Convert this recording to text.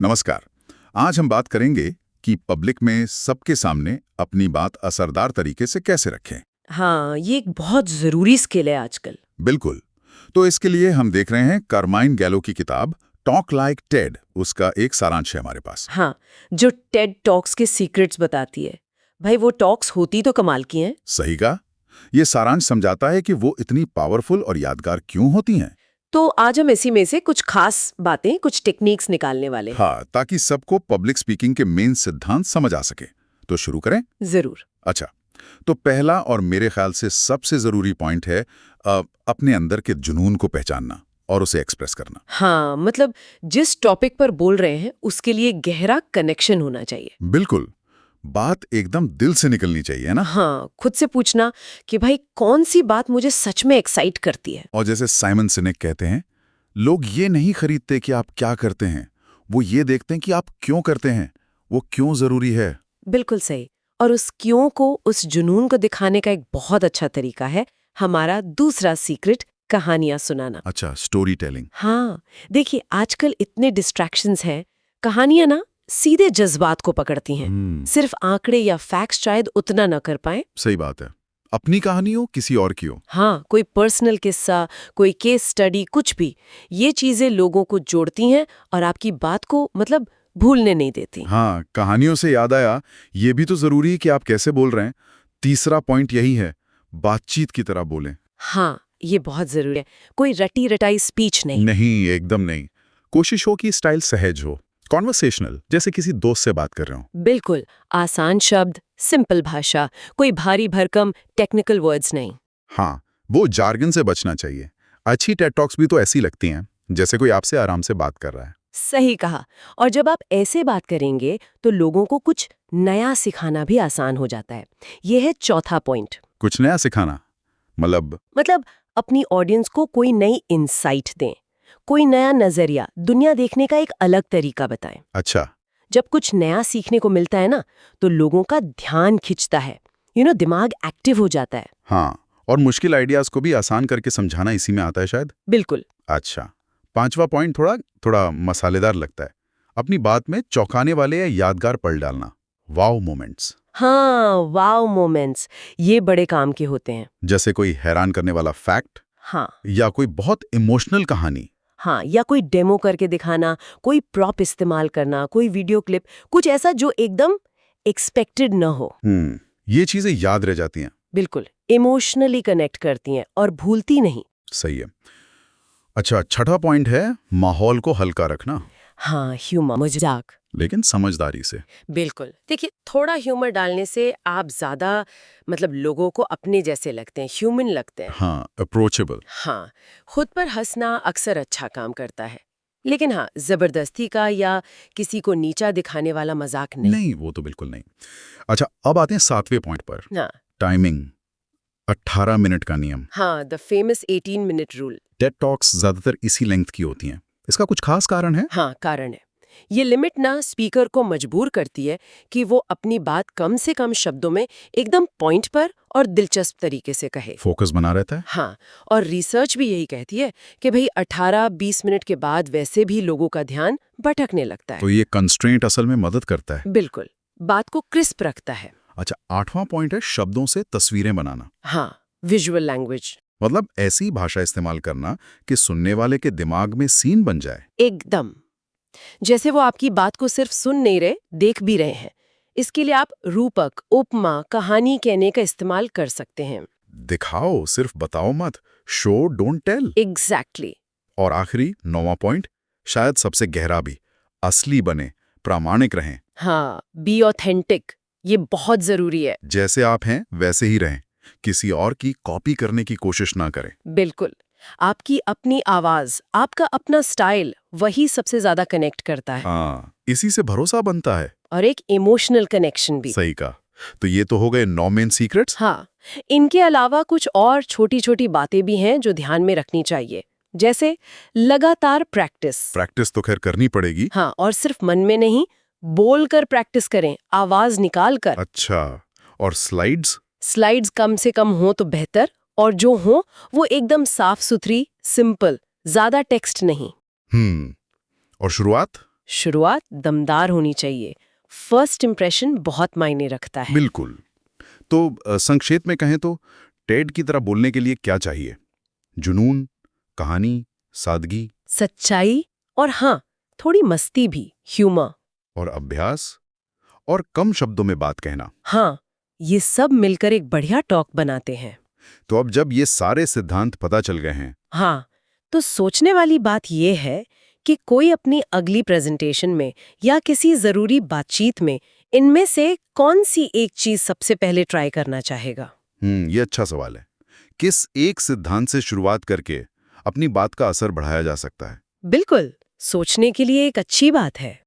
नमस्कार। आज हम बात करेंगे कि पब्लिक में सबके सामने अपनी बात असरदार तरीके से कैसे रखें। हाँ, ये एक बहुत ज़रूरी स्किल है आजकल। बिल्कुल। तो इसके लिए हम देख रहे हैं कारमाइन गैलो की किताब टॉक लाइक टेड, उसका एक सारांश है हमारे पास। हाँ, जो टेड टॉक्स के सीक्रेट्स बताती है। भाई वो टॉक्स होती तो कमाल की हैं। सही कहा। ये सारांश समझाता है कि वो इतनी पावरफुल और यादगार क्यों होती हैं। तो आज हम इसी में से कुछ खास बातें, कुछ टेक्निक्स निकालने वाले हैं। हाँ, ताकि सबको पब्लिक स्पीकिंग के मेन सिद्धांत समझ आ सके। तो शुरू करें। जरूर। अच्छा, तो पहला और मेरे ख्याल से सबसे जरूरी पॉइंट है अपने अंदर के जुनून को पहचानना और उसे एक्सप्रेस करना। हाँ, मतलब जिस टॉपिक पर बोल रहे हैं उसके लिए गहरा कनेक्शन होना चाहिए। बिल्कुल, बात एकदम दिल से निकलनी चाहिए ना। हाँ, खुद से पूछना कि भाई कौन सी बात मुझे सच में एक्साइट करती है। और जैसे साइमन सिनेक कहते हैं, लोग ये नहीं खरीदते कि आप क्या करते हैं, वो ये देखते हैं कि आप क्यों करते हैं, वो क्यों जरूरी है। बिल्कुल सही। और उस क्यों को, उस जुनून को दिखाने का एक बहुत अच्छा तरीका है हमारा दूसरा सीक्रेट, कहानियां सुनाना। अच्छा, स्टोरी टेलिंग। हाँ, देखिए आजकल इतने डिस्ट्रैक्शंस हैं। कहानियां ना सीधे जज्बात को पकड़ती हैं। सिर्फ आंकड़े या फैक्ट्स शायद उतना न कर पाए। सही बात है। अपनी कहानी हो किसी और की हो। हाँ, कोई पर्सनल किस्सा, कोई केस स्टडी, कुछ भी, ये चीजें लोगों को जोड़ती हैं और आपकी बात को मतलब भूलने नहीं देती। हाँ, कहानियों से याद आया, ये भी तो जरूरी है कि आप कैसे बोल रहे हैं। तीसरा पॉइंट यही है, बातचीत की तरह बोलें। हाँ, ये बहुत जरूरी है। कोई रटी रटाई स्पीच नहीं। नहीं, एकदम नहीं। कोशिश हो कि स्टाइल सहज हो, कॉन्वर्सेशनल, जैसे किसी दोस्त से बात कर रहे हो। बिल्कुल, आसान शब्द, सिंपल भाषा, कोई भारी भरकम टेक्निकल वर्ड्स नहीं। हाँ, वो जार्गन से बचना चाहिए। अच्छी टेड टॉक्स भी तो ऐसी लगती हैं, जैसे कोई आपसे आराम से बात कर रहा है। सही कहा। और जब आप ऐसे बात करेंगे तो लोगों को कुछ नया सिखाना भी आसान हो जाता है। ये है चौथा पॉइंट। कुछ नया सिखाना मतलब अपनी ऑडियंस को कोई नई इंसाइट दें, कोई नया नजरिया, दुनिया देखने का एक अलग तरीका बताएं। अच्छा। जब कुछ नया सीखने को मिलता है ना, तो लोगों का ध्यान खिंचता है। दिमाग एक्टिव हो जाता है। हाँ, और मुश्किल आइडियाज को भी आसान करके समझाना इसी में आता है शायद। बिल्कुल। अच्छा, पांचवा पॉइंट थोड़ा थोड़ा मसालेदार लगता है। अपनी बात में चौंकाने वाले या यादगार पल डालना, वाव मोमेंट्स। हाँ, वाव मोमेंट्स, ये बड़े काम के होते हैं। जैसे कोई हैरान करने वाला फैक्ट, हाँ या कोई बहुत इमोशनल कहानी। हाँ, या कोई डेमो करके दिखाना, कोई प्रॉप इस्तेमाल करना, कोई वीडियो क्लिप, कुछ ऐसा जो एकदम एक्सपेक्टेड न हो। ये चीजें याद रह जाती हैं। बिल्कुल, इमोशनली कनेक्ट करती हैं और भूलती नहीं। सही है। अच्छा, छठा पॉइंट है माहौल को हल्का रखना। हाँ, ह्यूमर, मजाक, लेकिन समझदारी से। बिल्कुल। देखिए, थोड़ा ह्यूमर डालने से आप ज्यादा मतलब लोगों को अपने जैसे लगते हैं, ह्यूमन लगते हैं। हाँ, अप्रोचेबल। हाँ, खुद पर हंसना अक्सर अच्छा काम करता है, लेकिन हाँ, जबरदस्ती का या किसी को नीचा दिखाने वाला मजाक नहीं। नहीं, वो तो बिल्कुल नहीं। अच्छा, अब आते हैं सातवें पॉइंट पर। हाँ, टाइमिंग, 18 मिनट का नियम। हाँ, the famous 18 minute rule. Ted talks ज्यादातर इसी लेंथ की होती हैं। इसका कुछ खास कारण है? हाँ, कारण है। ये लिमिट ना स्पीकर को मजबूर करती है कि वो अपनी बात कम से कम शब्दों में एकदम पॉइंट पर और दिलचस्प तरीके से कहे। फोकस बना रहता है। हाँ, और रिसर्च भी यही कहती है कि भाई 18-20 मिनट के बाद वैसे भी लोगों का ध्यान भटकने लगता है। तो ये कंस्ट्रेंट असल में मदद करता है। बिल्कुल, बात को क्रिस्प रखता है। अच्छा, आठवां पॉइंट है शब्दों से तस्वीरें बनाना। हाँ, विजुअल लैंग्वेज। मतलब ऐसी भाषा इस्तेमाल करना कि सुनने वाले के दिमाग में सीन बन जाए। एकदम, जैसे वो आपकी बात को सिर्फ सुन नहीं रहे, देख भी रहे हैं। इसके लिए आप रूपक, उपमा, कहानी कहने का इस्तेमाल कर सकते हैं। दिखाओ, सिर्फ बताओ मत। Show don't tell. एग्जैक्टली। और आखिरी 9वां पॉइंट, शायद सबसे गहरा भी, असली बने, प्रामाणिक रहें। हाँ, बी ऑथेंटिक, ये बहुत जरूरी है। जैसे आप हैं वैसे ही रहें, किसी और की कॉपी करने की कोशिश ना करें। बिल्कुल, आपकी अपनी आवाज, आपका अपना स्टाइल, वही सबसे ज्यादा कनेक्ट करता है। हाँ, इसी से भरोसा बनता है। और एक इमोशनल कनेक्शन भी। सही कहा। तो ये तो हो गए 9 मेन सीक्रेट्स। हाँ, इनके अलावा कुछ और छोटी छोटी बातें भी हैं जो ध्यान में रखनी चाहिए। जैसे लगातार प्रैक्टिस। प्रैक्टिस तो खैर करनी पड़ेगी। हाँ, और सिर्फ मन में नहीं, बोलकर प्रैक्टिस करें, आवाज निकाल कर। अच्छा, और स्लाइड्स कम से कम हो तो बेहतर, और जो हो वो एकदम साफ सुथरी, सिंपल, ज्यादा टेक्स्ट नहीं। और शुरुआत शुरुआत दमदार होनी चाहिए। फर्स्ट इंप्रेशन बहुत मायने रखता है। बिल्कुल। तो संक्षेप में कहें तो टेड की तरह बोलने के लिए क्या चाहिए? जुनून, कहानी, सादगी सच्चाई और हाँ, थोड़ी मस्ती भी, ह्यूमर। और अभ्यास और कम शब्दों में बात कहना। हाँ, ये सब मिलकर एक बढ़िया टॉक बनाते हैं। तो अब जब ये सारे सिद्धांत पता चल गए हैं, हाँ, तो सोचने वाली बात यह है कि कोई अपनी अगली प्रेजेंटेशन में या किसी जरूरी बातचीत में इनमें से कौन सी एक चीज सबसे पहले ट्राई करना चाहेगा? ये अच्छा सवाल है। किस एक सिद्धांत से शुरुआत करके अपनी बात का असर बढ़ाया जा सकता है? बिल्कुल, सोचने के लिए एक अच्छी बात है।